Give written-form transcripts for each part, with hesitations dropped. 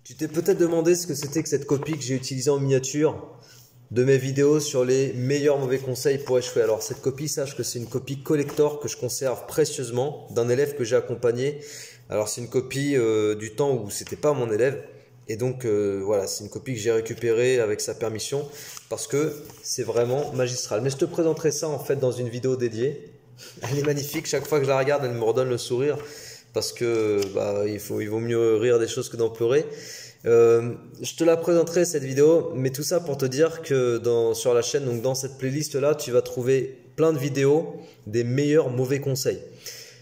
Tu t'es peut-être demandé ce que c'était que cette copie que j'ai utilisée en miniature de mes vidéos sur les meilleurs mauvais conseils pour échouer. Alors cette copie, sache que c'est une copie collector que je conserve précieusement d'un élève que j'ai accompagné. Alors c'est une copie du temps où c'était pas mon élève. Et donc voilà, c'est une copie que j'ai récupérée avec sa permission parce que c'est vraiment magistral. Mais je te présenterai ça en fait dans une vidéo dédiée. Elle est magnifique, chaque fois que je la regarde, elle me redonne le sourire parce que il vaut mieux rire des choses que d'en pleurer. Je te la présenterai cette vidéo, mais tout ça pour te dire que sur la chaîne, donc dans cette playlist là, tu vas trouver plein de vidéos des meilleurs mauvais conseils.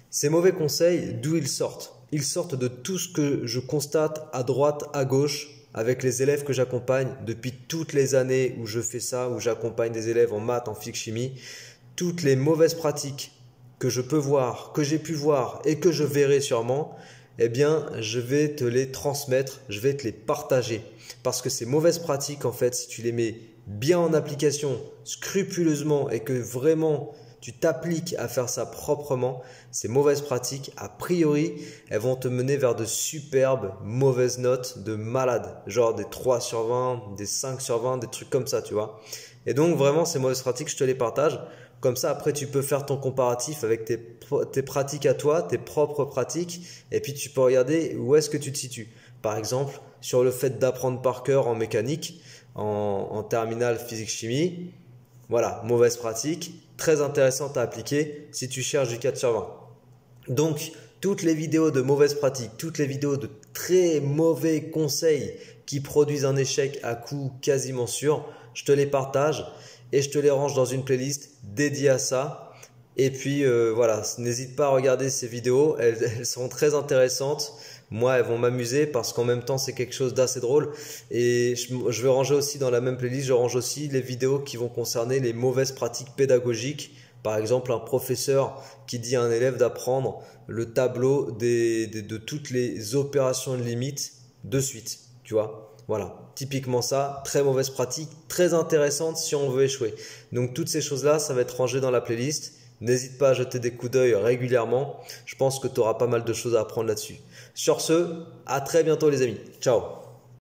Ces mauvais conseils, d'où ils sortent? Ils sortent de tout ce que je constate à droite, à gauche, avec les élèves que j'accompagne depuis toutes les années où je fais ça, où j'accompagne des élèves en maths, en physique, chimie. Toutes les mauvaises pratiques que je peux voir, que j'ai pu voir et que je verrai sûrement, eh bien, je vais te les transmettre, je vais te les partager. Parce que ces mauvaises pratiques, en fait, si tu les mets bien en application, scrupuleusement, et que vraiment tu t'appliques à faire ça proprement, ces mauvaises pratiques, a priori, elles vont te mener vers de superbes mauvaises notes de malade. Genre des 3 sur 20, des 5 sur 20, des trucs comme ça, tu vois. Et donc, vraiment, ces mauvaises pratiques, je te les partage. Comme ça, après, tu peux faire ton comparatif avec tes pratiques à toi, tes propres pratiques, et puis tu peux regarder où est-ce que tu te situes. Par exemple, sur le fait d'apprendre par cœur en mécanique, en terminale physique-chimie, voilà, mauvaise pratique, très intéressante à appliquer si tu cherches du 4 sur 20. Donc, toutes les vidéos de mauvaises pratiques, toutes les vidéos de très mauvais conseils qui produisent un échec à coup quasiment sûr, je te les partage et je te les range dans une playlist dédiée à ça. Et puis voilà, n'hésite pas à regarder ces vidéos, elles sont très intéressantes. Moi, elles vont m'amuser parce qu'en même temps, c'est quelque chose d'assez drôle. Et je vais ranger aussi dans la même playlist, je range aussi les vidéos qui vont concerner les mauvaises pratiques pédagogiques. Par exemple, un professeur qui dit à un élève d'apprendre le tableau de toutes les opérations de limite de suite. Tu vois? Voilà, typiquement ça, très mauvaise pratique, très intéressante si on veut échouer. Donc toutes ces choses-là, ça va être rangé dans la playlist. N'hésite pas à jeter des coups d'œil régulièrement. Je pense que tu auras pas mal de choses à apprendre là-dessus. Sur ce, à très bientôt les amis. Ciao!